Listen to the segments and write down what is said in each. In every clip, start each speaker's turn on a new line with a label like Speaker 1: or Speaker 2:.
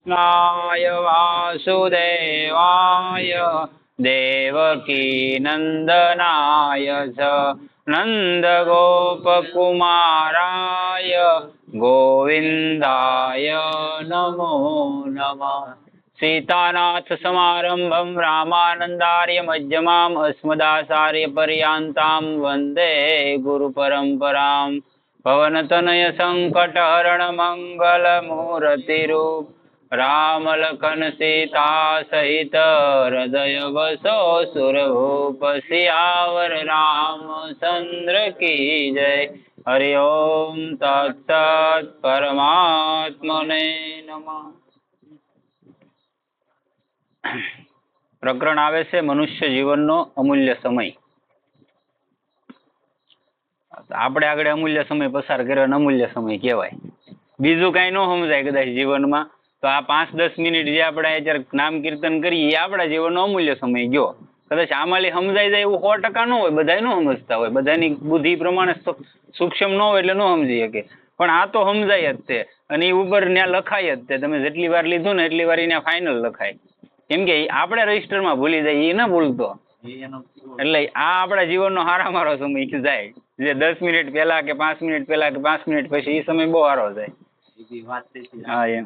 Speaker 1: નાય વાસુદેવાય દેવકી નંદનાય ચ નંદ ગોપ કુમારાય ગોવિંદાય નમો નમઃ. સીતાનાથ સમારંભમ રામાનંદાર્ય મધ્યમામ અસ્મદાચાર્ય પર્યાંતામ વંદે ગુરુ પરંપરામ. પવનતનય સંકટહરણ મંગલ મૂર્તિ રૂપ રામ લખન સીતા સહિત હૃદય વસો સુરભૂપ. સિયાવર રામચંદ્ર કી જય. હરિ ઓમ તત્સત. પરમાત્મને નમઃ. પ્રકરણ આવે છે મનુષ્ય જીવનનો અમૂલ્ય સમય. આપણે આગળ અમૂલ્ય સમય પસાર કર્યો અમૂલ્ય સમય કહેવાય. બીજું કઈ ન સમજાય કદાચ જીવનમાં તો આ 5-10 મિનિટ જે આપણે અત્યારે નામ કીર્તન કરીએ એ આપણા જીવનનો અમૂલ્ય સમય ગયો. કદાચ આમાં સમજાઈ જાય એવું 100% ન હોય, બધા ન સમજતા હોય, બધાની બુદ્ધિ પ્રમાણે સૂક્ષ્મ ન હોય એટલે ન સમજી શકે. પણ આ તો સમજાય જ તે, અને એ ઉપર ત્યાં લખાય જ તે. તમે જેટલી વાર લીધું ને એટલી વાર ત્યાં ફાઇનલ લખાય. કેમ કે આપણે રજિસ્ટરમાં ભૂલી જાય એ ન ભૂલતો. એટલે આ આપણા જીવનનો હારામારો સમય જાય. જે 10 મિનિટ પહેલા કે 5 મિનિટ પહેલા કે 5 મિનિટ પછી એ સમય બહુ સારો જાય. હા એમ.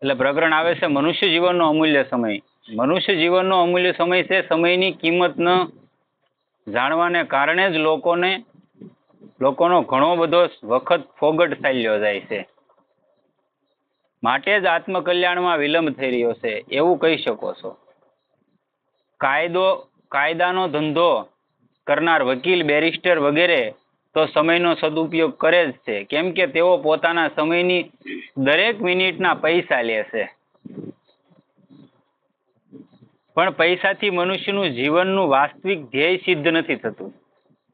Speaker 1: એટલે પ્રકરણ આવે છે મનુષ્ય જીવનનો અમૂલ્ય સમય. મનુષ્ય જીવનનો અમૂલ્ય સમય છે. સમયની કિંમત ન જાણવાને કારણે જ લોકોનો ઘણો બધો વખત ફોગટ ચાલ્યો જાય છે. માટે જ આત્મકલ્યાણમાં વિલંબ થઈ રહ્યો છે એવું કહી શકો છો. કાયદાનો ધંધો કરનાર વકીલ, બેરિસ્ટર વગેરે તો સમયનો સદુપયોગ કરે જ છે. કેમ કે તેઓ પોતાના સમયની દરેક મિનિટના પૈસા લે છે. પણ પૈસાથી મનુષ્યનું જીવનનું વાસ્તવિક ધ્યેય સિદ્ધ નથી થતું.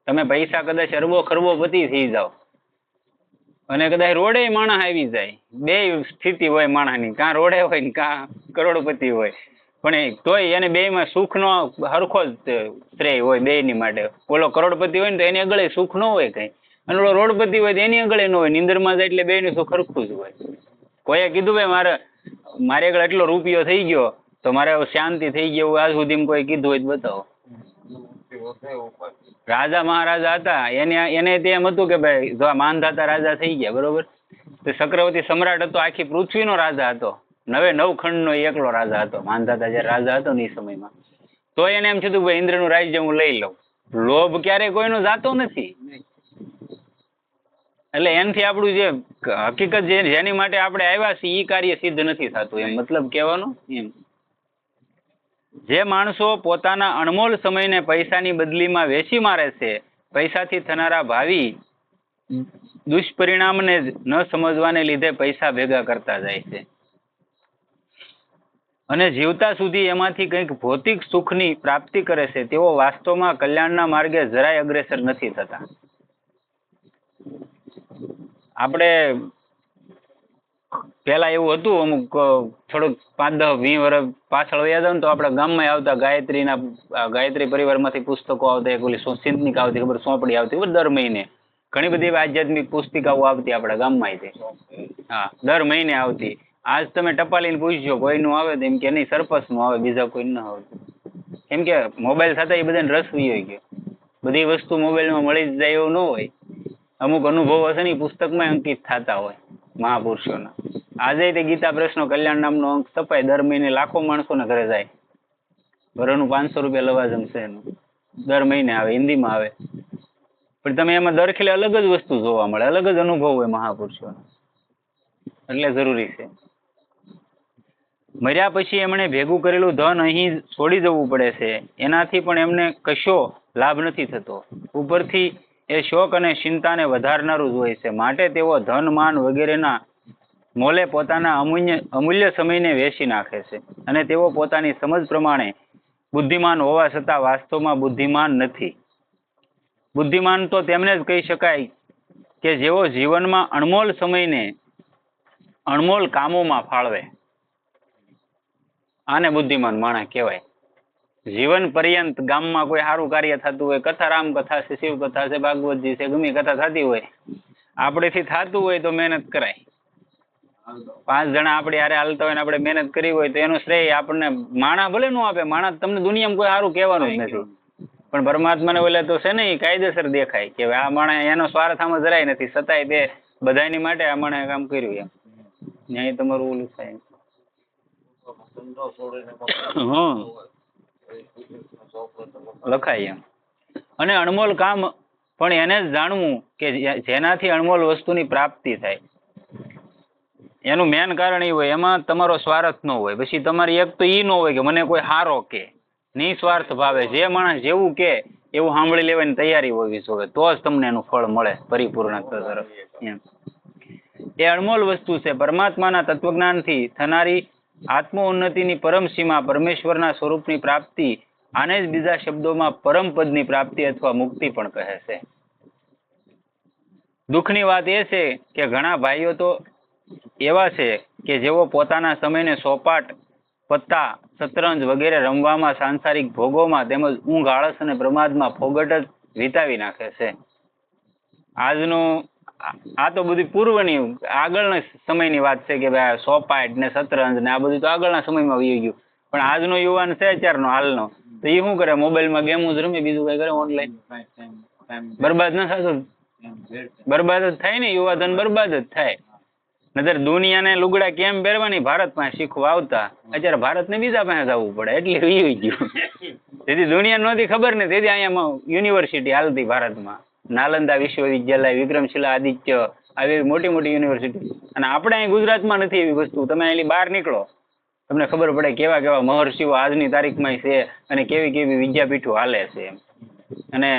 Speaker 1: તમે પૈસા કદાચ અરબો ખરબોપતિ થઈ જાઓ અને કદાચ રોડે માણસ આવી જાય, બે સ્થિતિ હોય માણસની, કાં રોડે હોય ને કાં કરોડપતિ હોય, પણ તોય એને બેમાં સુખનો હરખો જ શ્રેય હોય બેની માટે. ઓલો કરોડપતિ હોય ને તો એની આગળ સુખ ન હોય કઈ, અને ઓલો રોડપતિ હોય તો એની આગળ ન હોય. નિંદરમાં જાય એટલે બેનું સુખ હરખું જ હોય. કોઈએ કીધું ભાઈ મારે આગળ એટલો રૂપિયો થઈ ગયો તો મારે શાંતિ થઈ ગયું, આજ સુધીમાં કોઈ કીધું હોય તો બતાવો. રાજા મહારાજા હતા, એને તેમ હતું કે ભાઈ જો માનધાતા રાજા થઈ ગયા બરોબર, તો ચક્રવર્તી સમ્રાટ હતો, આખી પૃથ્વીનો રાજા હતો, 9 ખંડનો એકલો રાજા હતો. માનધાતા જયારે રાજા હતો ને એ સમયમાં, તો એને એમ થયું ભાઈ ઇન્દ્રનું રાજ્ય હું લઈ લઉં. લોભ ક્યારેય કોઈનો જાતો નથી. એટલે એનાથી આપણું જે હકીકત જેની માટે આપણે આવ્યા છીએ એ કાર્ય સિદ્ધ નથી થતું, એમ મતલબ કહેવાનો. એમ જે માણસો પોતાના અણમોલ સમયને પૈસાની બદલીમાં વેચી મારે છે, પૈસાથી થનારા ભાવિ દુષ્પરિણામને ન સમજવાને લીધે પૈસા ભેગા કરતા જાય છે અને જીવતા સુધી એમાંથી કંઈક ભૌતિક સુખની પ્રાપ્તિ કરે છે. તેઓ વાસ્તવમાં કલ્યાણના માર્ગે જરાય અગ્રેસર નથી થતા. આપણે પેલા એવું હતું, અમુક થોડુંક 5-10-20 વર્ષ પાછળ યાદ આવે ને તો આપણા ગામમાં આવતા ગાયત્રી પરિવારમાંથી પુસ્તકો આવતા, એક ઓલી સિંધનિક આવતી, ખબર સોંપડી આવતી દર મહિને. ઘણી બધી આધ્યાત્મિક પુસ્તિકાઓ આવતી આપણા ગામમાં. હા, દર મહિને આવતી. આજ તમે ટપાલીને પૂછજો કોઈનું આવે તો એમ કે નહીં, સરપંચનું આવે, બીજા કોઈ ન આવતું. કેમ કે મોબાઈલ થતા એ બધાને રસ વયો ગયો. બધી વસ્તુ મોબાઈલમાં મળી જ જાય એવું ન હોય. અમુક અનુભવો હશે ને પુસ્તકમાં અંકિત થતા હોય મહાપુરુષોના. આજે તે ગીતા પ્રશ્નો કલ્યાણ નામનો અંક છપાય, દર મહિને લાખો માણસોને ઘરે જાય. ઘરનું 500 રૂપિયા લવાજમ છે એનું, દર મહિને આવે, હિન્દીમાં આવે. પણ તમે એમાં દરખેલે અલગ જ વસ્તુ જોવા મળે, અલગ જ અનુભવ હોય મહાપુરુષોના. એટલે જરૂરી છે. મર્યા પછી એમણે ભેગું કરેલું ધન અહીં છોડી જવું પડે છે. એનાથી પણ એમને કશો લાભ નથી થતો. ઉપરથી એ શોક અને ચિંતાને વધારનારું જ હોય છે. માટે તેઓ ધન, માન વગેરેના મોલે પોતાના અમૂલ્ય સમયને વેચી નાખે છે. અને તેઓ પોતાની સમજ પ્રમાણે બુદ્ધિમાન હોવા છતાં વાસ્તવમાં બુદ્ધિમાન નથી. બુદ્ધિમાન તો તેમને જ કહી શકાય કે જેઓ જીવનમાં અણમોલ સમયને અણમોલ કામોમાં ફાળવે. આને બુદ્ધિમાન માણસ કહેવાય. જીવન પર્યંત ગામમાં કોઈ સારું કાર્ય થતું હોય, કથા, રામકથા છે, શિવકથા છે, ભાગવતજી છે, ગમે કથા થતી હોય, આપણેથી થતું હોય તો મહેનત કરાય. 5 જણા આપણે હારે હાલતા હોય ને આપણે મહેનત કરી હોય તો એનું શ્રેય આપણને માણા ભલે નો આપે, માણા તમને દુનિયામાં કોઈ સારું કહેવાનું જ નથી, પણ પરમાત્માને ઓલે તો છે ને એ કાયદેસર દેખાય કે આ માણસ એનો સ્વાર્થ આમાં જરાય નથી, છતાંય તે બધાની માટે આ માણસે કામ કર્યું એમ. ન્યાય તમારું ઓલું થાય. હા લખાય એમ. અને અણમોલ કામ પણ એને જ જાણવું કે જેનાથી અણમોલ વસ્તુની પ્રાપ્તિ થાય. એનું મેન કારણ એ હોય, એમાં તમારો સ્વાર્થ ન હોય. પછી તમારી એક તો એ ન હોય કે મને કોઈ હારો કે, નિસ્વાર્થ ભાવે જે માણસ જેવું કે એવું સાંભળી લેવાની તૈયારી હોવી જોઈએ, તો જ તમને એનું ફળ મળે પરિપૂર્ણતા તરફ એમ. એ અણમોલ વસ્તુ છે. પરમાત્માના તત્વજ્ઞાનથી થનારી આત્મ ઉન્નતિની પરમ સીમા પરમેશ્વરના સ્વરૂપની પ્રાપ્તિ, આને જ બીજા શબ્દોમાં પરમ પદની પ્રાપ્તિ અથવા મુક્તિ પણ કહે છે. દુઃખની વાત એ છે કે ઘણા ભાઈઓ તો એવા છે કે જેઓ પોતાના સમયને સોપાટ, પત્તા, શતરંજ વગેરે રમવામાં, સાંસારિક ભોગોમાં તેમજ ઊંઘ, આળસ અને પ્રમાદમાં ફોગટ જ વિતાવી નાખે છે. આજનું આ તો બધી પૂર્વની આગળના સમયની વાત છે કે ભાઈ સોપાટ ને શતરંજ ને આ બધું તો આગળના સમયમાં વહી ગયું. પણ આજનો યુવાન છે અત્યારનો હાલનો, તો એ શું કરે? મોબાઈલમાં ગેમો જ રમે, બીજું કઈ કરે ઓનલાઈન. બરબાદ ના થતું? બરબાદ જ થાય ને, યુવાધન બરબાદ જ થાય. નતર દુનિયાને લુગડા કેમ પહેરવાની ભારત પાસે શીખવા આવતા, અત્યારે ભારતને બીજા પાસે જવું પડે, એટલે વહી ગયું. તેથી દુનિયા નહોતી ખબર ને, તેથી અહીંયા યુનિવર્સિટી હાલતી ભારતમાં, નાલંદા વિશ્વવિદ્યાલય, વિક્રમશિલા આદિત્ય, આવી મોટી મોટી યુનિવર્સિટી. અને આપણે અહીં ગુજરાતમાં નથી એવી વસ્તુ. તમે અહીંની બહાર નીકળો, તમને ખબર પડે કેવા કેવા મહર્ષિઓ આજની તારીખમાં છે અને કેવી કેવી વિદ્યાપીઠો હાલે છે. અને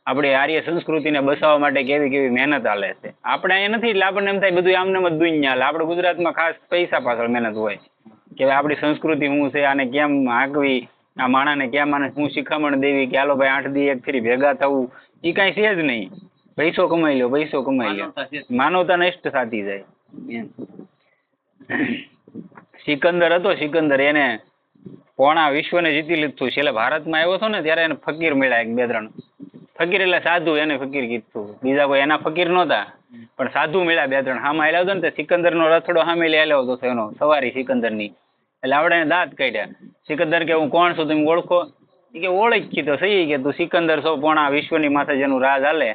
Speaker 1: આપણી આર્ય સંસ્કૃતિને બસાવવા માટે કેવી કેવી મહેનત હાલે છે. આપણે અહીંયા નથી એટલે આપણને એમ થાય બધું આમને જ દુનિયા હાલે. આપણે ગુજરાતમાં ખાસ પૈસા પાછળ મહેનત હોય કે આપણી સંસ્કૃતિ શું છે, આને કેમ હાંકવી, આ માણાને કેમ આને શું શિખામણ દેવી, કે હાલો ભાઈ 8 દી એક ફેરી ભેગા થવું, એ કાંઈ છે જ નહીં. પૈસો કમાઈ લો, પૈસો કમાઈ લો, માનવતા નષ્ટ થતી જાય. સિકંદર હતો, સિકંદર એને પોણા વિશ્વને જીતી લીધું. છેલ્લે ભારતમાં આવ્યો હતો ને ત્યારે એને ફકીર મળ્યા 2-3 ફકીર, એટલે સાધુ, એને ફકીર કીધું. બીજા કોઈ એના ફકીર નહોતા, પણ સાધુ મળ્યા 2-3. હામાં આવ્યા હતો ને તે સિકંદરનો રથડો સામે આવ્યો હતો એનો સવારી સિકંદરની. એટલે આપણે એને દાંત કાઢ્યા. સિકંદર કે હું કોણ છું, તમે ઓળખો? એ કે ઓળખી તો સહી, કે તું સિકંદર છો, પોણા વિશ્વની માથે જેનું રાજ હાલે,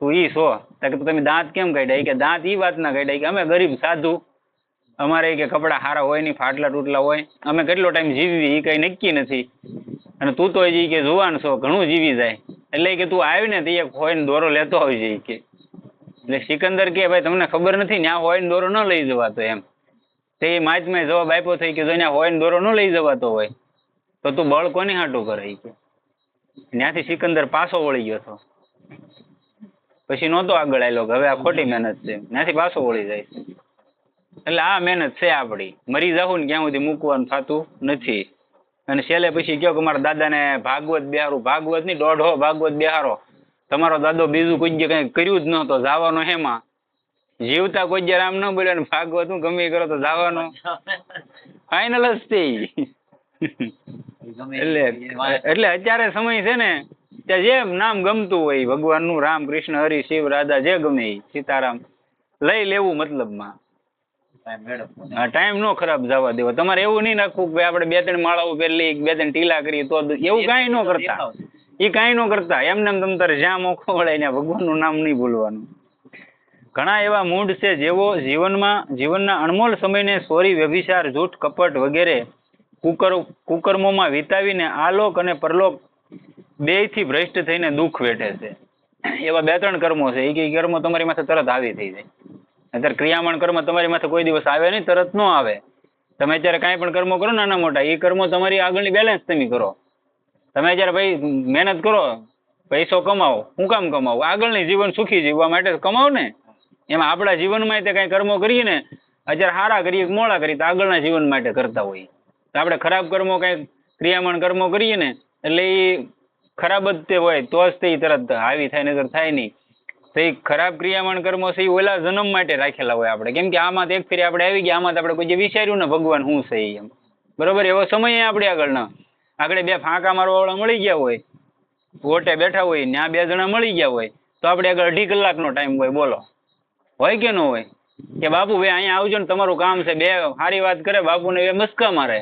Speaker 1: તું ઈ છો. કે તમે દાંત કેમ કાઢ્યા? કે દાંત ઈ વાત ના કાઢ્યા કે અમે ગરીબ સાધુ, અમારે કે કપડા સારા હોય નહીં, ફાટલા તૂટલા હોય, અમે કેટલો ટાઈમ જીવી એ કઈ નક્કી નથી. અને તું તો હજી કે જુવાન છો, ઘણું જીવી જાય, એટલે કે તું આવી ને તે એક હોય ને દોરો લેતો આવી જાય કે. એટલે સિકંદર કે ભાઈ તમને ખબર નથી, ત્યાં હોય ને દોરો ન લઈ જવાતો એમ. તે માચમાં જવાબ આપ્યો થઈ કે જો ત્યાં હોય ને દોરો ન લઈ જવાતો હોય તો તું બળ કોની હાટું કરે કે. ત્યાંથી સિકંદર પાછો વળી ગયો હતો. પછી નહોતો આગળ આવેલો કે હવે આ ખોટી મહેનત છે, ત્યાંથી પાછો વળી જાય છે. એટલે આ મહેનત છે આપણી. મરી જાવું ને ક્યાં સુધી મૂકવાનું થતું નથી. અને છેલ્લે પછી કહો કે મારા દાદાને ભાગવત બેહારું. ભાગવત ની 150 ભાગવત બેહારો. તમારો દાદો બીજું કોઈ કઈ કર્યું જ નહોતો, જવાનો હેમાં? જીવતા કોઈ જયારે આમ ન બોલ્યો ને ભાગવત હું ગમે કરો તો જવાનો ફાઇનલ જ તે. એટલે અત્યારે સમય છે ને ત્યાં જે નામ ગમતું હોય ભગવાનનું, રામ, કૃષ્ણ, હરિ, શિવ, રાધા, જે ગમે સીતારામ લઈ લેવું મતલબમાં. ટાઈમ નો ખરાબ જવા દેવો. તમારે એવું નહીં નાખવું કે આપણે 2-3 માળાઓ પહેરલી, 2-3 ટીલા કરી, તો એવું કાંઈ ન કરતા. એ કાંઈ ન કરતા. એમને તમે તારે જ્યાં મોકો મળે ત્યાં ભગવાનનું નામ નહીં ભૂલવાનું. ઘણા એવા મૂઢ છે જેઓ જીવનના અણમોલ સમયને ચોરી, વ્યભિચાર, જૂઠ, કપટ વગેરે કુકર્મોમાં વિતાવીને આલોક અને પરલોક બેયથી ભ્રષ્ટ થઈને દુઃખ વેઠે છે. એવા 2-3 કર્મો છે. એ કર્મો તમારી માથે તરત આવી થઈ જાય. અત્યારે ક્રિયામણ કર્મ તમારી માથે કોઈ દિવસ આવે નહીં, તરત ન આવે. તમે અત્યારે કાંઈ પણ કર્મો કરો નાના મોટા, એ કર્મો તમારી આગળની બેલેન્સ તમે કરો. તમે અત્યારે ભાઈ મહેનત કરો, પૈસો કમાવો, શું કામ કમાવો? આગળની જીવન સુખી જીવવા માટે કમાવો ને. એમાં આપણા જીવનમાં તે કાંઈ કર્મો કરીએ ને, અત્યારે સારા કરીએ મોડા કરીએ તો આગળના જીવન માટે કરતા હોઈએ. તો આપણે ખરાબ કર્મો કાંઈ ક્રિયામણ કર્મો કરીએ ને એટલે એ ખરાબ જ તે હોય તો જ તે તરત આવી થાય, નગર થાય નહીં. તો એ ખરાબ ક્રિયામણ કર્મો છે એ ઓલા જન્મ માટે રાખેલા હોય આપણે. કેમ કે આમાં એક ફેરી આપણે આવી ગયા, આમાં આપણે કોઈ જે વિચાર્યું ને ભગવાન શું છે એમ, બરોબર, એવો સમય આપણે આગળ 2 ફાંકા મારવાવાળા મળી ગયા હોય, ઓટે બેઠા હોય, ત્યાં 2 જણા મળી ગયા હોય, તો આપણે આગળ 2.5 કલાકનો ટાઈમ હોય, બોલો હોય કે ન હોય? કે બાપુ ભાઈ અહીંયા આવજો ને તમારું કામ છે, બે સારી વાત કરે બાપુને બે મસ્કા મારે.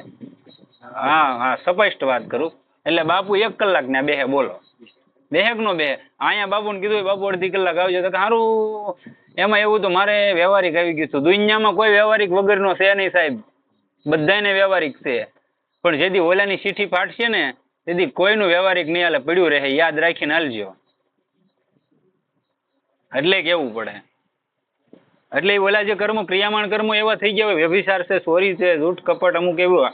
Speaker 1: હા હા સ્પષ્ટ વાત કરું. એટલે બાપુ 1 કલાક ને બેહે, બોલો બેહે કે નો બેહે? અહીંયા બાપુને કીધું બાપુ અડધી કલાક આવજો તો સારું. એમાં એવું તો મારે વ્યવહારિક આવી ગયું હતું. દુનિયામાં કોઈ વ્યવહારિક વગરનો છે નહીં સાહેબ, બધાને વ્યવહારિક છે. પણ જેથી ઓલાની ચીઠી ફાટશે ને તેથી કોઈનું વ્યવહારિક નહીં હાલે, પડ્યું રહે, યાદ રાખીને હાલજો. એટલે કેવું પડે. એટલે ઓલા જે કર્મો ક્રિયામાણ કર્મો એવા થઈ ગયા હોય, વ્યભિચાર છે, ચોરી છે, જૂઠ કપટ, અમુક એવું,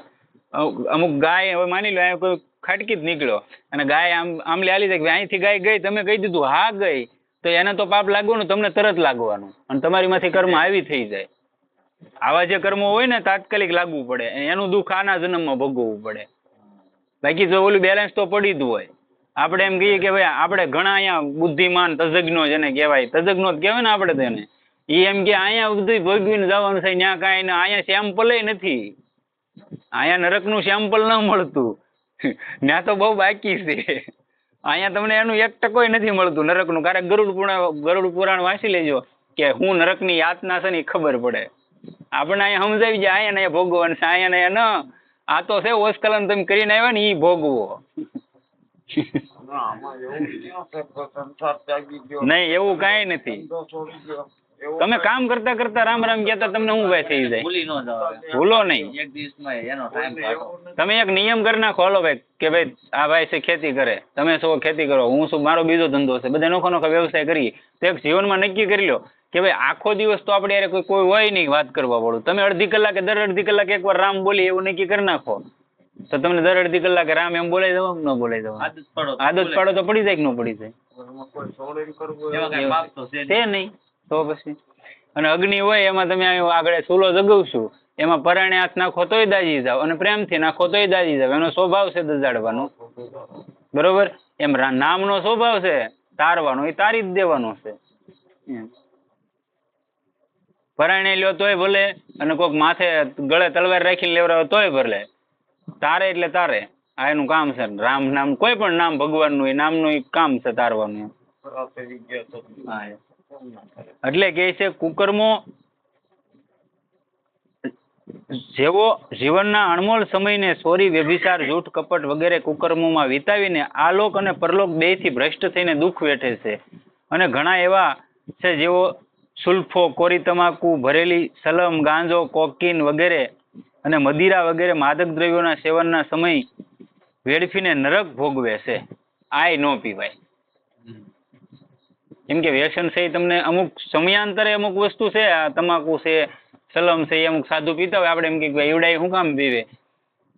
Speaker 1: અમુક ગાય હવે માની લો કોઈ ખાટકી જ નીકળ્યો અને ગાય આમલી હાલી જાય, અહીંથી ગાય ગઈ, તમે કહી દીધું હા ગઈ, તો એને તો પાપ લાગવાનું, તમને તરત લાગવાનું અને તમારી માંથી કર્મ આવી થઈ જાય. આવા જે કર્મો હોય ને તાત્કાલિક લાગવું પડે, એનું દુઃખ આના જન્મમાં ભોગવવું પડે. બાકી જો ઓલું બેલેન્સ તો પડી જ હોય. આપણે એમ કહીએ કે ભાઈ આપણે ઘણા અહીંયા બુદ્ધિમાન તજજ્ઞો જેને કહેવાય, તજજ્ઞો જ કહેવાય ને આપણે તેને, એ એમ કે અહીંયા બધું ભોગવીને જવાનું થાય, ત્યાં કાંઈ ને અહીંયા સેમ્પલ નથી, અહીંયા નરકનું સેમ્પલ ન મળતું, ત્યાં તો બહુ બાકી છે. અહીંયા તમને એનું 1% નથી મળતું નરકનું. કારણ ગરુડ પુરાણ વાંચી લેજો કે હું નરકની યાતના છે ને એ ખબર પડે. આપણે અહીંયા સમજાવી જાય અહીંયા ને ભોગવવાનું છે, અહીંયા ને ન, આ તો છે ઓસ્કલન તમે કરીને આવ્યા ને એ ભોગવો. નહીં એવું કઈ નથી. તમે કામ કરતા કરતા રામ રામ કહેતા તમને શું ભાઈ થઈ જાય, ભૂલો નહીં. તમે એક નિયમ કરી નાખો, હાલો ભાઈ કે ભાઈ આ ભાઈ છે ખેતી કરે, તમે શું ખેતી કરો, હું શું મારો બીજો ધંધો છે, બધા નોખો નોખો વ્યવસાય કરીએ, તો એક જીવનમાં નક્કી કરી લો કે ભાઈ આખો દિવસ તો આપણે યાર કોઈ હોય નહીં વાત કરવા વાળું. તમે અડધી કલાકે દર અડધી કલાકે એકવાર રામ બોલી એવું નક્કી કરી નાખો, તો તમને દર અડધી કલાકે રામ એમ બોલાઈ જવા ન બોલાઈ જવા, આદત પાડો તો પડી જાય કે ન પડી જાય? તે નહીં તો પછી. અને અગ્નિ હોય એમાં તમે આગળ ચૂલો જગાવશું, એમાં પરાણે હાથ નાખો તોય દાજી જાવ અને પ્રેમથી નાખો તોય દાજી જાવ, એનો સ્વભાવ છે દજાડવાનો, બરોબર? એમ નામનો સ્વભાવ છે તારવાનો, એ તારી જ દેવાનો છે. પરાણે લ્યો તોય ભલે અને કોઈક માથે ગળે તલવાર રાખીને લેવડાવે તોય ભલે, તારે એટલે તારે. આ એનું કામ છે. રામ નામ કોઈ પણ નામ ભગવાનનું એ નામનું કામ છે તારવાનું. એટલે કે છે કુકર્મો જેવો જીવનના અણમોલ સમયને ચોરી, વ્યભિચાર, જૂઠ, કપટ વગેરે કુકર્મોમાં વિતાવીને આલોક અને પરલોક બેથી ભ્રષ્ટ થઈને દુઃખ વેઠે છે. અને ઘણા એવા છે જેઓ સુલ્ફો, કોરી તમાકુ, ભરેલી સલમ, ગાંજો, કોકીન વગેરે અને મદિરા વગેરે માદક દ્રવ્યોના સેવનના સમય વેડફીને નરક ભોગવે છે. આય નો પીવાય. કેમ કે વ્યસન છે તમને અમુક સમયાંતરે અમુક વસ્તુ છે, આ તમાકુ છે, સલમ છે, એ અમુક સાધુ પીતા હોય, આપણે એમ કે એવડાય શું કામ પીવે,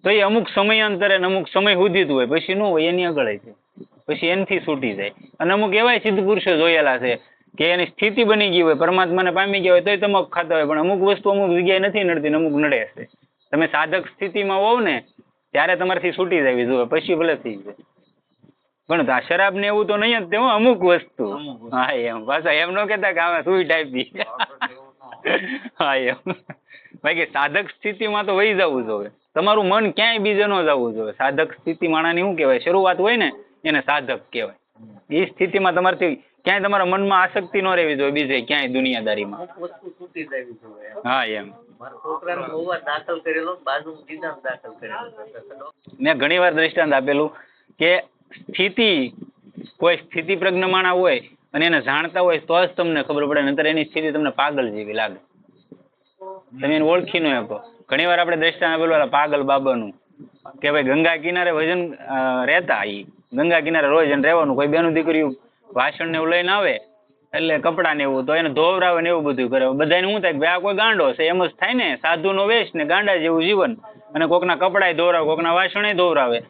Speaker 1: તો એ અમુક સમયાંતરે અમુક સમય સુધી જ હોય, પછી ન હોય, એની આગળ છે, પછી એનથી છૂટી જાય. અને અમુક એવાય સિદ્ધ પુરુષો જોયેલા છે કે એની સ્થિતિ બની ગઈ હોય, પરમાત્માને પામી ગયા હોય તોય તમાકુ ખાતા હોય, પણ અમુક વસ્તુ અમુક જગ્યાએ નથી નડતી, અમુક નડે છે. તમે સાધક સ્થિતિમાં હોવ ને ત્યારે તમારાથી છૂટી જવી જોઈએ, પછી ભલે થઈ જાય. પણ આ શરાબ ને એવું તો નહીં જ તે, અમુક વસ્તુ. હા એમ પાછા એમ ન કેતા કે આમાં સુઈ ટાઈપી. હા એમ બાકી સાધક સ્થિતિમાં તો વહી જવું જોઈએ. તમારું મન ક્યાંય બીજે ન જવું જોઈએ. સાધક સ્થિતિ માણાની શું કહેવાય, શરૂઆત હોય ને એને સાધક કહેવાય. એ સ્થિતિમાં તમારથી ક્યાંય તમારા મનમાં આસક્તિ ન રહેવી જોઈએ બીજે ક્યાંય દુનિયાદારીમાં. હા એમ મેં ઘણી વાર દ્રષ્ટાંત આપેલું કે સ્થિતિ, કોઈ સ્થિતિ પ્રજ્ઞ માણા હોય અને એને જાણતા હોય તો જ તમને ખબર પડે, નહીતર એની સ્થિતિ તમને પાગલ જેવી લાગે, તમે એને ઓળખી ન શકો. ઘણી વાર આપણે દ્રષ્ટાંત આપેલું પાગલ બાબાનું કે ભાઈ ગંગા કિનારે વજન રહેતા, એ ગંગા કિનારે રોજ એને રહેવાનું, કોઈ બેનું દીકરીઓ વાસણ ને એવું લઈને આવે એટલે કપડાં ને એવું, તો એને ધોવરાવે ને એવું બધું કરે. બધાને શું થાય કે ભાઈ આ કોઈ ગાંડો છે, એમ જ થાય ને, સાધુનો વેશ ને ગાંડા જેવું જીવન, અને કોકના કપડાય ધોવરાવે, કોકના વાસણે ધોવરાવે.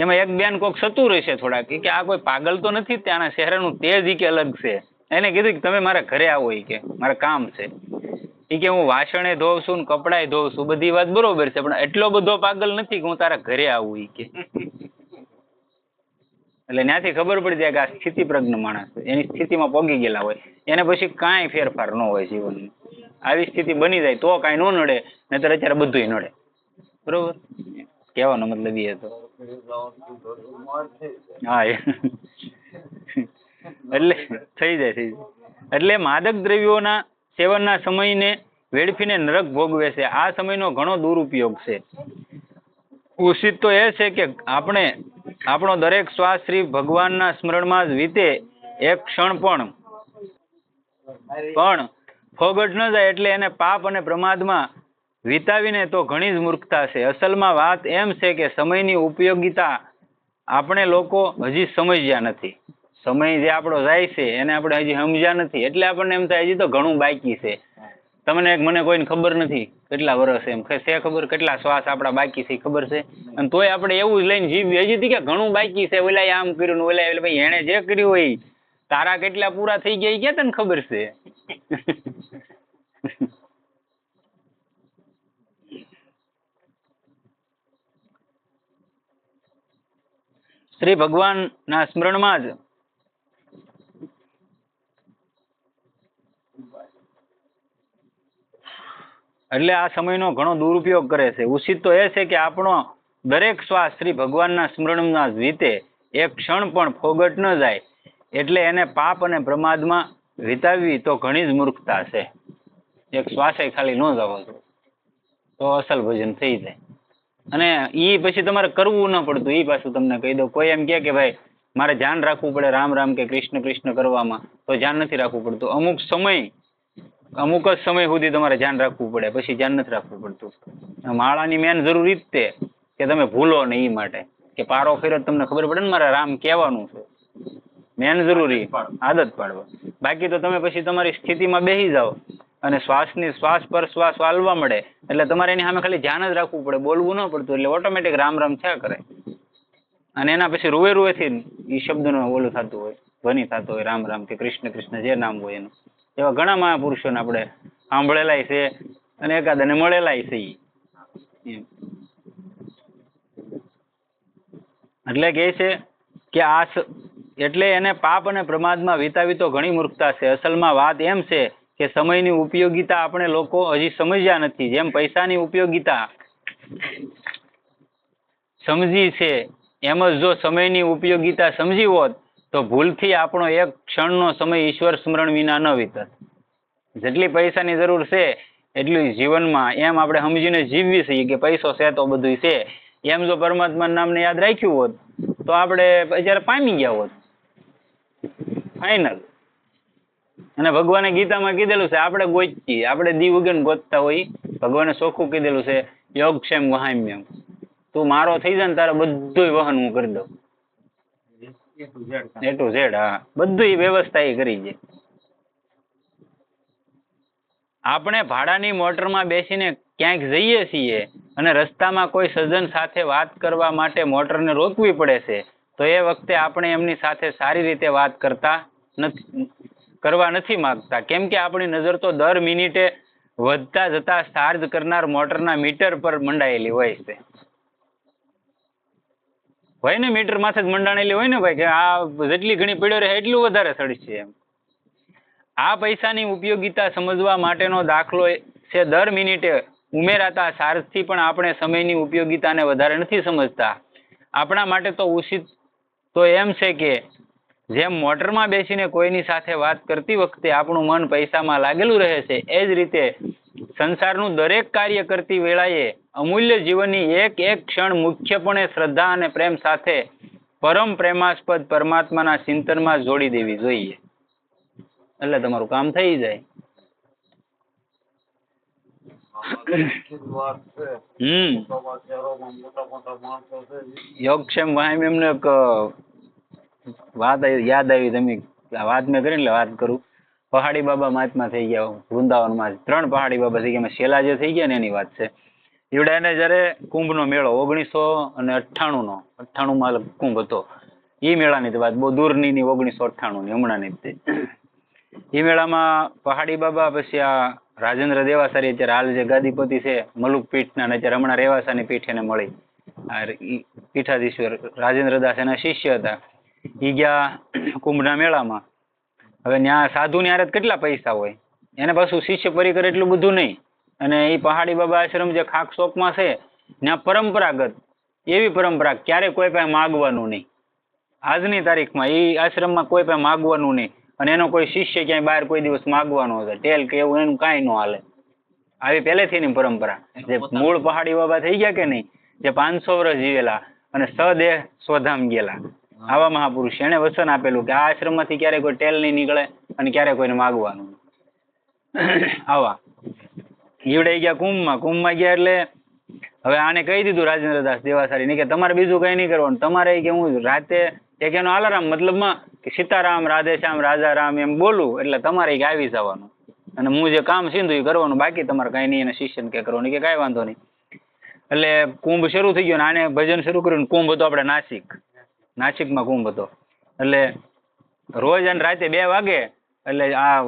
Speaker 1: એમાં એક બેન કોક ચતુર હશે થોડાક, કે આ કોઈ પાગલ તો નથી, ત્યાંના શહેરનું તેજ કે અલગ છે. એને કીધું કે તમે મારા ઘરે આવો, કે મારે કામ છે, એ કે હું વાસણે ધોઉં છું ને કપડાય ધોઉં છું, બધી વાત બરોબર છે, પણ એટલો બધો પાગલ નથી કે હું તારા ઘરે આવું, કે એટલે ત્યાંથી ખબર પડી જાય કે આ સ્થિતિ પ્રજ્ઞ માણસ છે, એની સ્થિતિમાં પોગી ગયેલા હોય, એને પછી કાંઈ ફેરફાર ન હોય જીવનમાં. આવી સ્થિતિ બની જાય તો કાંઈ ન નડે, નહીતર અત્યારે બધું નડે. બરોબર, કહેવાનો મતલબ એ હતો. હા એટલે થઈ જાય. એટલે માદક દ્રવ્યોના સેવનના સમયને વેડફીને નરક ભોગવે છે. આ સમયનો ઘણો દુરુપયોગ છે. ઉચિત તો એ છે કે આપણો દરેક શ્વાસ શ્રી ભગવાનના સ્મરણમાં જ વીતે. એક ક્ષણ પણ ફોગટ ન જાય એટલે એને પાપ અને પ્રમાદમાં વિતાવીને તો ઘણી જ મૂર્ખતા છે. અસલમાં વાત એમ છે કે સમયની ઉપયોગિતા આપણે લોકો હજી સમજ્યા નથી. સમય જે આપણો જાય છે એને આપણે હજી સમજ્યા નથી, એટલે આપણને એમ થાય હજી તો ઘણું બાકી છે. તમને મને કોઈને ખબર નથી કેટલા વર્ષ એમ છે ખબર, કેટલા શ્વાસ આપણા બાકી છે ખબર છે, અને તોય આપણે એવું જ લઈને જીવીએ હજી કે ઘણું બાકી છે. ઓલા આમ કર્યું ને ઓલા એટલે ભાઈ એને જે કર્યું હોય તારા કેટલા પૂરા થઈ ગયા એ ક્યાં તને ખબર છે? શ્રી ભગવાનના સ્મરણમાં જ એટલે આ સમયનો ઘણો દુરુપયોગ કરે છે. ઉચિત તો એ છે કે આપણો દરેક શ્વાસ શ્રી ભગવાનના સ્મરણમાં જ વીતે. એક ક્ષણ પણ ફોગટ ન જાય એટલે એને પાપ અને પ્રમાદમાં વિતાવવી તો ઘણી જ મૂર્ખતા છે. એક શ્વાસે ખાલી ન જવો તો અસલ ભજન થઈ જાય. અને ઈ પછી તમારે કરવું ન પડતું. ઈ પાછું તમને કહી દઉં, કોઈ એમ કે ભાઈ મારે ધ્યાન રાખવું પડે રામ રામ કે કૃષ્ણ કૃષ્ણ કરવામાં, તો ધ્યાન નથી રાખવું પડતું. અમુક જ સમય સુધી તમારે ધ્યાન રાખવું પડે, પછી ધ્યાન નથી રાખવું પડતું. માળાની મેન જરૂરી જ તે કે તમે ભૂલો ને એ માટે કે પારો ફેરો તમને ખબર પડે ને મારે રામ કહેવાનું છે. મેન જરૂરી આદત પાડવા. બાકી તો તમે પછી તમારી સ્થિતિમાં બેસી જાઓ અને શ્વાસ પર શ્વાસ વાલવા મળે એટલે તમારે એની સામે ખાલી ધ્યાન જ રાખવું પડે, બોલવું ન પડતું. એટલે ઓટોમેટિક રામ રામ થયા કરે. અને એના પછી રૂએથી એ શબ્દનો ઓલું થતું હોય, ધ્વનિ થતો હોય રામ રામ કે કૃષ્ણ કૃષ્ણ જે નામ હોય એનું. એવા ઘણા મહાપુરુષોને આપણે સાંભળેલાય છે અને એકાદાને મળેલાય છે. એટલે કે છે કે એટલે એને પાપ અને પ્રમાદમાં વિતાવી તો ઘણી મૂર્ખતા છે. અસલમાં વાત એમ છે કે સમયની ઉપયોગિતા આપણે લોકો હજી સમજ્યા નથી. જેમ પૈસાની ઉપયોગિતા સમજી છે એમ જ જો સમયની ઉપયોગિતા સમજી હોત તો ભૂલથી આપણો એક ક્ષણનો સમય ઈશ્વર સ્મરણ વિના ન વીતત. જેટલી પૈસાની જરૂર છે એટલી જીવનમાં એમ આપણે સમજીને જીવવી છીએ કે પૈસો છે તો બધું છે. એમ જો પરમાત્માના નામને યાદ રાખ્યું હોત તો આપણે અત્યારે પામી ગયા હોત ફાઈનલ. અને ભગવાને ગીતામાં કીધેલું છે આપણે ગોચીએ, આપણે દી ઉગીને ગોતતા હોય. ભગવાને ચોખ્ખું કીધેલું છે યોગક્ષેમ વહામ્યમ, તું મારો થઈ જાય ને તારે બધું વહન હું કરી દઉં. એ ટુ ઝેડ. હા, બધું વ્યવસ્થા એ કરી છે. આપણે ભાડાની મોટરમાં બેસીને ક્યાંક જઈએ છીએ અને રસ્તામાં કોઈ સજ્જન સાથે વાત કરવા માટે મોટરને રોકવી પડે છે, તો એ વખતે આપણે એમની સાથે સારી રીતે વાત કરવા નથી માંગતા. કેમ કે આપણી નજર તો દર મિનિટે વધતા જતા ચાર્જ કરનાર મોટરના મીટર પર મંડાયેલી હોય છે. હોય ને, મીટર માથે જ મંડાણેલી હોય ને ભાઈ, કે આ જેટલી ઘણી પીડ્યો રહે એટલું વધારે સડશે એમ. આ પૈસાની ઉપયોગિતા સમજવા માટેનો દાખલો છે દર મિનિટે ઉમેરાતા ચાર્જથી પણ આપણે સમયની ઉપયોગિતાને વધારે નથી સમજતા. આપણા માટે તો ઉચિત તો એમ છે કે જેમ મોટરમાં બેસીને કોઈની સાથે વાત કરતી વખતે આપણું મન પૈસામાં લાગેલું રહે છે, એ જ રીતે સંસારનું દરેક કાર્ય કરતી વેળાએ અમૂલ્ય જીવનની એક એક ક્ષણ મુખ્યપણે શ્રદ્ધા અને પ્રેમ સાથે પરમ પ્રેમાસ્પદ પરમાત્માના ચિંતનમાં જોડી દેવી જોઈએ. એટલે તમારું કામ થઈ જાય. યોગક્ષેમ વાહિમ એમને એક વાત યાદ આવી. તમે વાત મેં કરી એટલે વાત કરું. પહાડી બાબા મહાત્મા થઈ ગયા વૃંદાવનમાં. 3 પહાડી બાબા થઈ ગયા. છેલ્લા જે થઈ ગયા ને એની વાત છે. એવડે એને જયારે કુંભનો મેળો 1998 કુંભ હતો. એ મેળાની વાત બહુ દૂરની 1998 હમણાંની જ. એ મેળામાં પહાડી બાબા પછી આ રાજેન્દ્ર દેવાસારી અત્યારે હાલ જે ગાદીપતિ છે મલુક પીઠના, અત્યારે હમણાં રેવાસાની પીઠ એને મળી. પીઠાધીશ્વર રાજેન્દ્ર દાસ એના શિષ્ય હતા. એ ગયા કુંભના મેળામાં. હવે ત્યાં સાધુ ની કેટલા પૈસા હોય, એને પાછું શિષ્ય પરિકર એટલું બધું નહીં. અને એ પહાડી બાબા આશ્રમ જે ખાક ચોકમાં છે ત્યાં પરંપરાગત એવી પરંપરા ક્યારે કોઈ પાસે માગવાનું નહીં. આજની તારીખમાં એ આશ્રમમાં કોઈ પાસે માગવાનું નહીં. અને એનો કોઈ શિષ્ય ક્યાંય બહાર કોઈ દિવસ માગવાનો હતો ટેલ કે એવું એનું કાંઈ ન હાલે. આવી પહેલેથી ની પરંપરા. જે મૂળ પહાડી બાબા થઈ ગયા કે નહીં, જે 500 વર્ષ જીવેલા અને સદેહ સ્વધામ ગયેલા આવા મહાપુરુષ એને વચન આપેલું કે આ આશ્રમમાંથી ક્યારે કોઈ ટેલ નહીં નીકળે અને ક્યારે કોઈને માગવાનું. આવા ઈવડે ગયા કુંભમાં ગયા એટલે હવે આને કહી દીધું રાજેન્દ્રદાસ દેવાસારી કે તમારે બીજું કઈ નહીં કરવાનું, તમારે કે હું રાતે એક એનો અલાર્મ મતલબમાં કે સીતારામ રાધેશ્યામ રાજારામ એમ બોલું એટલે તમારે કે આવી જવાનું અને હું જે કામ સીધું એ કરવાનું, બાકી તમારે કઈ નહીં. એને શિષ્યને કે કરવાનું કે કાંઈ વાંધો નહીં. એટલે કુંભ શરૂ થઈ ગયો ને આને ભજન શરૂ કર્યું. કુંભ હતો આપણે નાસિકમાં કુંભ હતો. એટલે રોજ અને રાતે 2 વાગે એટલે આ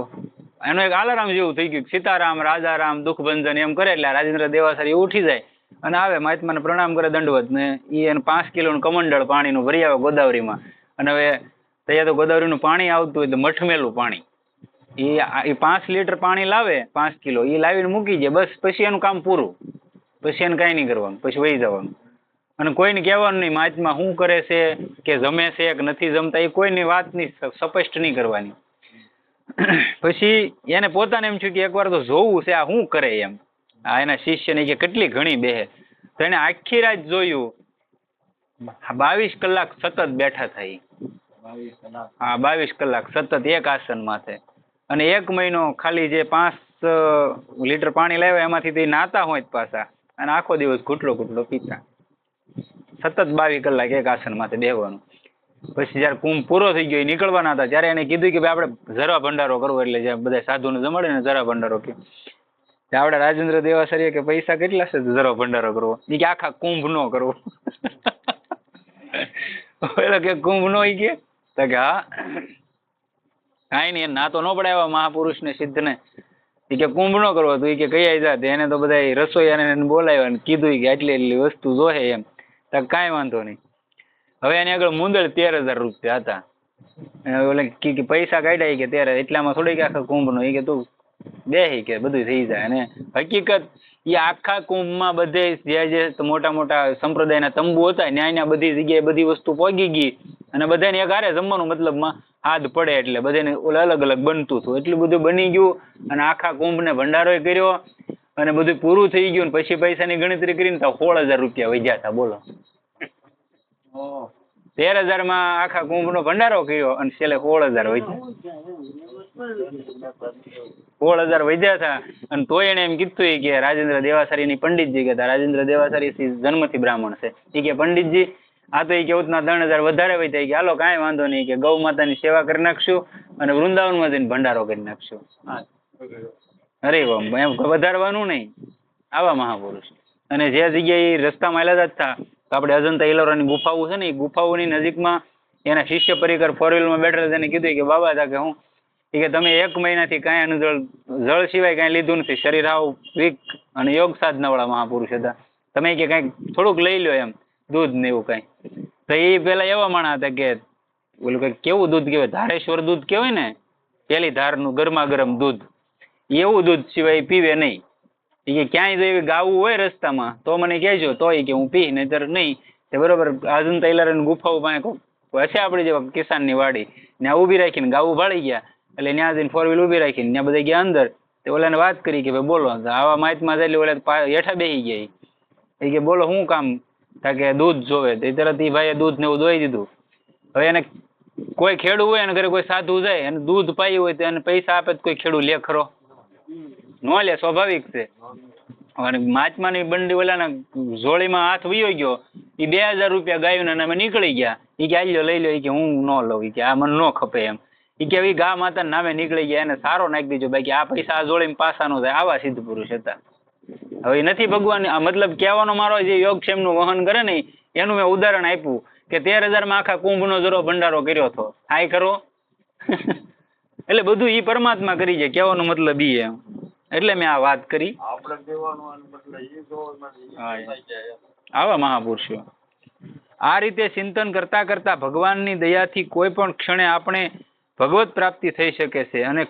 Speaker 1: એનો એક અલાર્મ જેવું થઈ ગયું, સીતારામ રાજારામ દુઃખભંજન એમ કરે એટલે રાજેન્દ્ર દેવાસારી ઉઠી જાય અને આવે મહાત્માને પ્રણામ કરે દંડવત ને એને 5 કિલોનું કમંડળ પાણીનું ભરી આવે ગોદાવરીમાં. અને હવે ત્યાં તો ગોદાવરીનું પાણી આવતું એટલે મઠમેલું પાણી, એ 5 લીટર પાણી લાવે 5 કિલો એ લાવીને મૂકી જાય, બસ પછી એનું કામ પૂરું. પછી એને કાંઈ નહીં કરવાનું, પછી વહી જવાનું. અને કોઈને કહેવાનું નહીં મહાત્મા શું કરે છે કે જમે છે કે નથી જમતા, એ કોઈની વાત નહીં સ્પષ્ટ નહીં કરવાની. પછી એને પોતાને એમ થયું કે એકવાર તો જોવું છે આ શું કરે એમ. આ એના શિષ્યને કે કેટલી ઘણી બેહે તો એને આખી રાત જોયું. 22 કલાક સતત બેઠા થાય. હા 22 કલાક સતત એક આસન માથે. અને 1 મહિનો ખાલી જે 5 લીટર પાણી લાવ્યા એમાંથી તે નાતા હોય પાછા અને આખો દિવસ ઘૂંટડો પીતા. સતત 22 કલાક એક આસન માથે બેહવાનું. પછી જયારે કુંભ પૂરો થઈ ગયો નીકળવાના હતા ત્યારે એને કીધું કે ભાઈ આપણે જરા ભંડારો કરવો, એટલે જે બધા સાધુને જમાડે ને જરા ભંડારો કે આપણે રાજેન્દ્ર દેવાસારીએ કે પૈસા કેટલા છે જરા ભંડારો કરવો, એ કે આખા કુંભ નો કરવો. એટલે કે કુંભ નો ઈ કે હા કાંઈ નહીં ના તો ન પડાવ્યા મહાપુરુષ ને સિદ્ધ ને, એ કે કુંભ નો કરવો તો એ કે કઈ જાત એને તો બધા રસોઈયાને બોલાવ્યા ને કીધું કે એટલી વસ્તુ જોહે એમ. તો કાંઈ વાંધો નહીં. હવે એની આગળ મુંદળ 13,000 રૂપિયા હતા. ઓલે કે પૈસા કાઢ્યા કે 13 એટલામાં થોડીક આખા કુંભ નો, એ કે તું બેહી કે બધું થઈ જાય. અને હકીકત એ આખા કુંભમાં બધે જે મોટા મોટા સંપ્રદાયના તંબુ હતા ન્યાયના બધી જગ્યાએ બધી વસ્તુ પહોંચી ગઈ અને બધાને એક હારે જમવાનું મતલબમાં હાથ પડે એટલે બધાને ઓલા અલગ અલગ બનતું હતું. એટલું બધું બની ગયું અને આખા કુંભને ભંડારો કર્યો અને બધું પૂરું થઈ ગયું. પછી પૈસાની ગણતરી કરીને તો 16,000 રૂપિયા વધ્યા હતા. બોલો 13,000 માં આખા કુંભ નો ભંડારો કર્યો અને છેલ્લે 16,000 વધ્યા. 16,000 વધ્યા હતા. અને તોય એને એમ કીધું કે રાજેન્દ્ર દેવાસારીની પંડિતજી કહેતા, રાજેન્દ્ર દેવાસારી જન્મથી બ્રાહ્મણ છે, એ કે પંડિતજી આ તો એ કે ઉતના 3,000 વધારે વધ્યા, કે હાલો કાંઈ વાંધો નહીં કે ગૌ માતાની સેવા કરી નાખશું અને વૃંદાવનમાં જઈને ભંડારો કરી નાખશું. અરે એમ વધારવાનું નહીં. આવા મહાપુરુષ. અને જે જગ્યાએ રસ્તામાં આવેલા હતા તો આપણે અજંતા ઇલોરાની ગુફાઓ છે ને, એ ગુફાઓની નજીકમાં એના શિષ્ય પરિકર 4-wheelમાં બેઠેલા તેને કીધું કે બાબા હતા કે હું કે તમે 1 મહિનાથી કાંઈ અનુજળ જળ સિવાય કાંઈ લીધું નથી, શરીર આવ વીક અને યોગ સાધનાવાળા મહાપુરુષ હતા, તમે કે કાંઈક થોડુંક લઈ લો એમ દૂધ ને એવું કાંઈ. તો એ પેલા એવા માણસ હતા કે ઓલું કંઈક કેવું દૂધ કહેવાય, ધારેશ્વર દૂધ કહેવાય ને, પેલી ધારનું ગરમા ગરમ દૂધ, એવું દૂધ સિવાય પીવે નહીં. એ ક્યાંય જો એવી ગાવું હોય રસ્તામાં તો મને કહેજો, તો એ કે હું પી, નહીતર નહીં. તે બરોબર અજંતા ઇલોરાની ગુફાઓ પાસે હશે આપણી જેવા કિસાનની વાડી, ત્યાં ઊભી રાખીને ગાવું ભાળી ગયા. એટલે ત્યાં જઈને 4-wheel ઊભી રાખીને ત્યાં બધા ગયા અંદર. તે ઓલાને વાત કરી કે ભાઈ બોલો, આવા માહિતમાં જાય એટલે ઓલા હેઠા બેસી ગયા. એ કે બોલો શું કામ, કે દૂધ જોવે. તે તરત એ ભાઈએ દૂધ ને એવું દોઈ દીધું. હવે એને કોઈ ખેડૂ હોય એને ઘરે કોઈ સાધુ જાય અને દૂધ પાયું હોય તો એને પૈસા આપે તો કોઈ ખેડૂ લે ખરો? ન લે, સ્વાભાવિક છે. અને મહાત્માની બંડી ઓલાના જોડીમાં હાથ વયો ગયો, એ 2,000 રૂપિયા ગાયું ને અમે નીકળી ગયા. એ કે આલ્યો લઈ લો, એ કે હું ન લઉં, કે આ મને ન ખપે એમ. એ કે એ ગા માતા નામે નીકળી ગયા, એને સારો નાખી દીધો, બાકી આ પૈસા આ જોડીમાં પાસા નો થાય. આવા સિદ્ધ પુરુષ હતા. હવે નથી ભગવાન, મતલબ કહેવાનો મારો જે યોગક્ષેમનું વહન કરે ને એનું મેં ઉદાહરણ આપ્યું કે 13,000 માં આખા કુંભનો જરો ભંડારો કર્યો હતો. હાય કરો એટલે બધું ઈ પરમાત્મા કરી જાય, કહેવાનો મતલબ ઈ એમ. એટલે મેં આ વાત કરી. આવા મહાપુરુષો આ રીતે ચિંતન કરતા કરતા ભગવાનની દયાથી કોઈ પણ ક્ષણે આપણે ભગવત પ્રાપ્તિ થઈ શકે છે. અને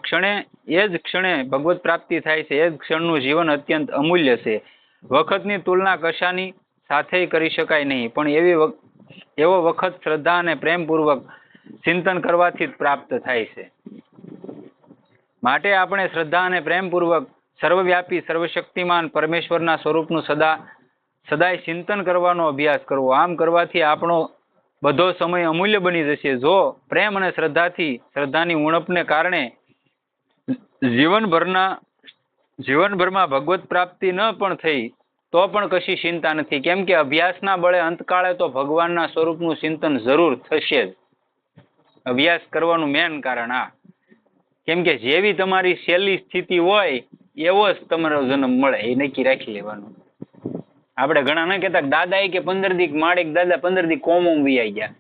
Speaker 1: એ જ ક્ષણે ભગવત પ્રાપ્તિ થાય છે. એ જ ક્ષણનું જીવન અત્યંત અમૂલ્ય છે. વખતની તુલના કશાની સાથે કરી શકાય નહીં, પણ એવો વખત શ્રદ્ધા અને પ્રેમપૂર્વક ચિંતન કરવાથી જ પ્રાપ્ત થાય છે. માટે આપણે શ્રદ્ધા અને પ્રેમપૂર્વક સર્વવ્યાપી સર્વશક્તિમાન પરમેશ્વરના સ્વરૂપનું સદાય ચિંતન કરવાનો અભ્યાસ કરવો. આમ કરવાથી આપણો બધો સમય અમૂલ્ય બની જશે. જો પ્રેમ અને શ્રદ્ધાની ઉણપને કારણે જીવનભરમાં ભગવત પ્રાપ્તિ ન પણ થઈ તો પણ કશી ચિંતા નથી, કેમ કે અભ્યાસના બળે અંતકાળે તો ભગવાનના સ્વરૂપનું ચિંતન જરૂર થશે જ. અભ્યાસ કરવાનું મેન કારણ આ, કેમ કે જેવી તમારી છેલ્લી સ્થિતિ હોય એવો જ તમારો જન્મ મળે, એ નક્કી રાખી લેવાનું. આપણે ઘણા ન કહેતા દાદા કે 15 દી માળિક દાદા 15 દી કોમોમાં વૈયા ગયા.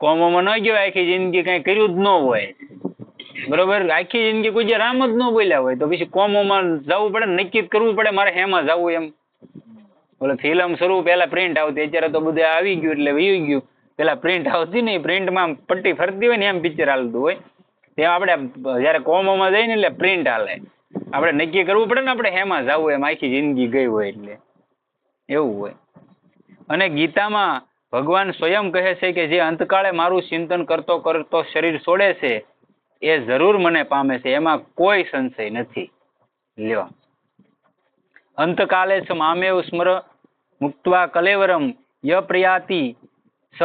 Speaker 1: કોમોમાં ન ગયો, આખી જિંદગી કઈ કર્યું જ ન હોય, બરોબર. આખી જિંદગી કોઈ જે રામ જ ન બોલ્યા હોય તો પછી કોમોમાં જવું પડે, નક્કી જ કરવું પડે મારે હેમાં જવું એમ. બોલે ફિલ્મ શરૂ પેલા પ્રિન્ટ આવતી, અત્યારે તો બધું આવી ગયું એટલે વયું ગયું. પેલા પ્રિન્ટ આવતી ને, પ્રિન્ટમાં પટ્ટી ફરતી હોય ને એમ પિક્ચર હાલતું હોય. તેમ આપણે જયારે કોમોમાં જઈએ ને એટલે પ્રિન્ટ હાલે. આપણે નક્કી કરવું પડે ને આપણે હેમાં જવું એમ, આખી જિંદગી ગઈ હોય એટલે એવું હોય. અને ગીતામાં ભગવાન સ્વયં કહે છે કે જે અંતકાળે મારું ચિંતન કરતો કરતો શરીર છોડે છે એ જરૂર મને પામે છે, એમાં કોઈ સંશય નથી. લ્યો, અંતકાલે સ મામેવ સ્મર મુક્ત્વા કલેવરમ ય પ્રયાતિ સ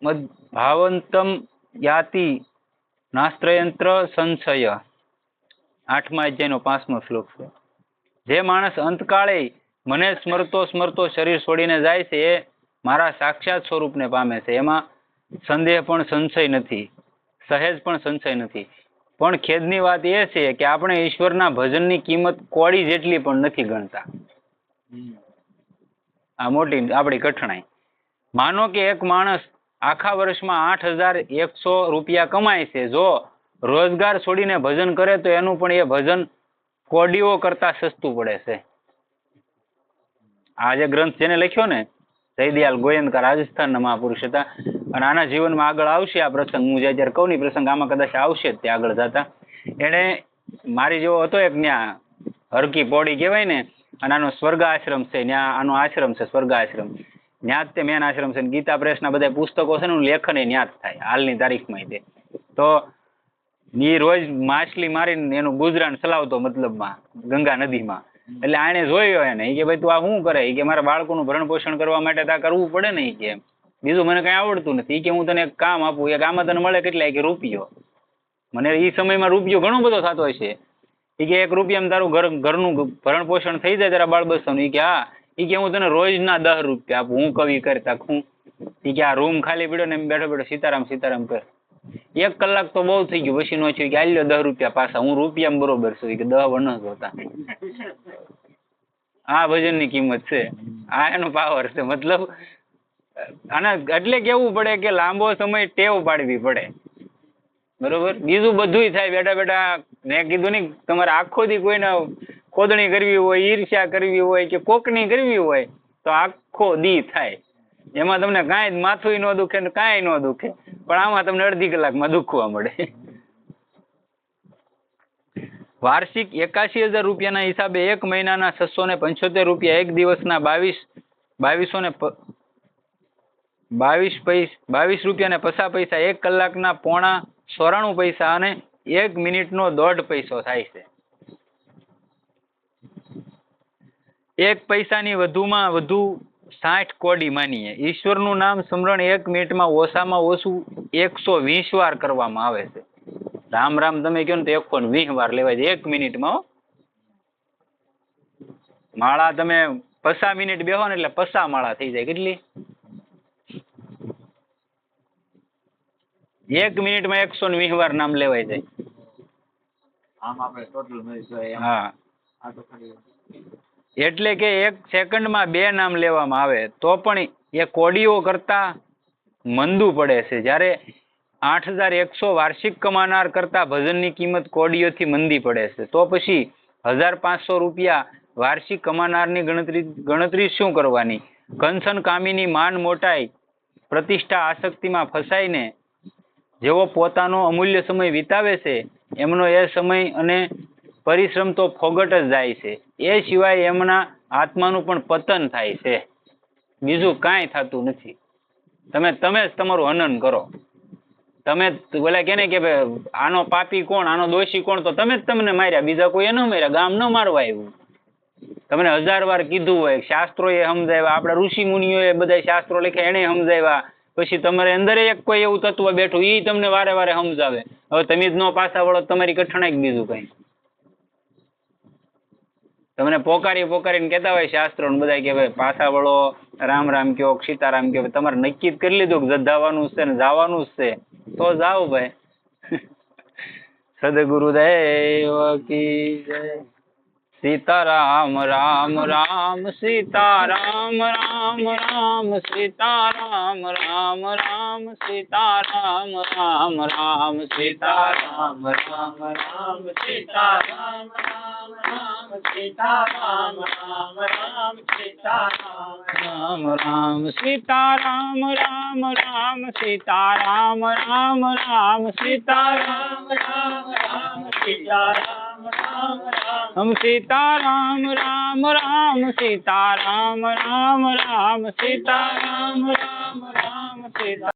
Speaker 1: મદ્ભાવંતમ યાતિ નાસ્ત્રયંત્ર સંશય. 8મા અધ્યાયનો 5મો શ્લોક છે. જે માણસ અંતકાળે મને સ્મરતો શરીર છોડીને જાય છે એ મારા સાક્ષાત સ્વરૂપને પામે છે, એમાં સંદેહ પણ સંશય નથી, સહેજ પણ સંશય નથી. પણ ખેદની વાત એ છે કે આપણે ઈશ્વરના ભજનની કિંમત કોડી જેટલી પણ નથી ગણતા. આ મોટી આપણી કઠણાઈ. માનો કે એક માણસ આખા વર્ષમાં 8,100 રૂપિયા કમાય છે. જો રોજગાર છોડીને ભજન કરે તો એનું પણ એ ભજન કોડીઓ કરતા સસ્તું પડે છે. આ જે ગ્રંથ જેને લખ્યો ને, જયદયાલ ગોયંકા, રાજસ્થાનના મહાપુરુષ હતા. અને આના જીવનમાં આગળ આવશે આ પ્રસંગ, હું જ્યારે કહું ને પ્રસંગ આમાં કદાચ આવશે જ તે આગળ જતા. એને મારી જેવો હતો એક, ત્યાં હરકી પોડી કહેવાય ને, અને આનો સ્વર્ગ આશ્રમ છે, ત્યાં આનો આશ્રમ છે સ્વર્ગ આશ્રમ, ત્યાં જ તે મેન આશ્રમ છે. ગીતા પ્રેસના બધા પુસ્તકો છે ને, લેખન એ ત્યાં જ થાય હાલની તારીખમાં. તે તો એ રોજ માછલી મારીને એનું ગુજરાન ચલાવતો, મતલબમાં ગંગા નદીમાં. એટલે આને જોયો એને, કે ભાઈ તું આ શું કરે, કે મારા બાળકોનું ભરણ પોષણ કરવા માટે આ કરવું પડે ને, કે બીજું મને કઈ આવડતું નથી, કે હું તને એક કામ આપું, એક આમાં તને મળે કેટલા, કે રૂપિયો. મને એ સમયમાં રૂપિયો ઘણો બધો થતો હશે. એ કે 1 રૂપિયામાં તારું ઘરનું ભરણ પોષણ થઈ જાય તારા બાળ બચ્ચાનું. કે હા, એ કે હું તને રોજના 10 રૂપિયા આપું, હું કવિ કરતા હું. એ કે આ રૂમ ખાલી પડ્યો ને એમ બેઠો બેઠો સીતારામ સીતારામ કર. 1 કલાક તો બહુ થઈ ગયું, પછી નો થયું કે આલ્યો 10 રૂપિયા પાછા, હું રૂપિયામાં બરોબર છું, કે 10 વણ જોતા. આ ભજનની કિંમત છે, આ એનો પાવર છે. મતલબ આના એટલે કેવું પડે કે લાંબો સમય ટેવ પાડવી પડે, બરોબર. બીજું બધું થાય બેઠા બેઠા. મેં કીધું નહીં, તમારે આખો દી કોઈને ખોદણી કરવી હોય, ઈર્ષ્યા કરવી હોય કે કોકની કરવી હોય તો આખો દી થાય. એમાં તમને કાંઈ માથું ન દુખે ને કાંઈ ન દુખે, પણ આમાં તમને અડધી કલાકમાં દુખવા મળે. વાર્ષિક 81,000 રૂપિયાના હિસાબે 1 મહિનાના 675 રૂપિયા, 1 દિવસના 22 રૂપિયા ને 50 પૈસા, 1 કલાકના 94 પૈસા અને 1 મિનિટનો 1.5 પૈસો થાય છે. 1 પૈસાની વધુમાં વધુ 60 કોડી માનીએ. ઈશ્વરનું નામ સ્મરણ 1 મિનિટમાં ઓછામાં ઓછું 120 વાર કરવામાં આવે છે. રામ રામ તમે કહો ને તો 120 વાર લેવાય છે 1 મિનિટમાં. માળા તમે 50 મિનિટ બેહો ને એટલે 50 માળા થઈ જાય. કેટલી? 1 મિનિટમાં 120 વાર નામ લેવાય જાય. હા, એટલે કે 1 સેકન્ડમાં 2 નામ લેવામાં આવે તો પણ એ કોડીઓ કરતા મંદું પડે છે. જ્યારે 8,100 વાર્ષિક કમાનાર કરતા ભજનની કિંમત કોડીઓથી મંદી પડે છે, તો પછી 1,500 રૂપિયા વાર્ષિક કમાનારની ગણતરી શું કરવાની? કંચન કામીની માન મોટાઈ, પ્રતિષ્ઠા, આસક્તિમાં ફસાઈને જેઓ પોતાનો અમૂલ્ય સમય વિતાવે છે એમનો એ સમય અને પરિશ્રમ તો ફોગટ જ જાય છે. એ સિવાય એમના આત્માનું પણ પતન થાય છે, બીજું કાંઈ થતું નથી. તમે જ તમારું હનન કરો. તમે બોલા કે ને કે ભાઈ આનો પાપી કોણ, આનો દોષી કોણ, તો તમે જ તમને માર્યા, બીજા કોઈ ન માર્યા, ગામ ન મારવા આવ્યું. તમને 1000 વાર કીધું હોય, શાસ્ત્રોએ સમજાવ્યા, આપણા ઋષિ મુનિઓએ બધા શાસ્ત્રો લખ્યા એને સમજાવ્યા, પછી તમારે અંદર એક કોઈ એવું તત્વ બેઠું ઈ તમને વારે વારે સમજાવે. હવે તમે જ નો પાછા વળો, તમારી કઠણાઈ બીજું કઈ. તમને પોકારીને કહેતા હોય શાસ્ત્રો ને બધા કે ભાઈ પાછા વળો, રામ રામ કયો, સીતારામ કયો. તમારે નક્કી જ કરી લીધું કે જવાનું છે ને જવાનું જ છે, તો જાઓ ભાઈ. સદગુરુદેવ કી જય. સીતારામ રામ રામ સીતારામ રામ રામ સીતારામ રામ રામ સીતારામ રામ રામ સીતારામ રામ રામ સીતારામ રામ રામ સીતારામ રામ રામ સીતારામ રામ રામ સીતારામ રામ રામ સીતારામ રામ રામ સીતારામ રામ રામ સીતારામ રામ રામ સીતારામ રામ રામ સીતારામ રામ રામ સીતારામ રામ રામ સીતા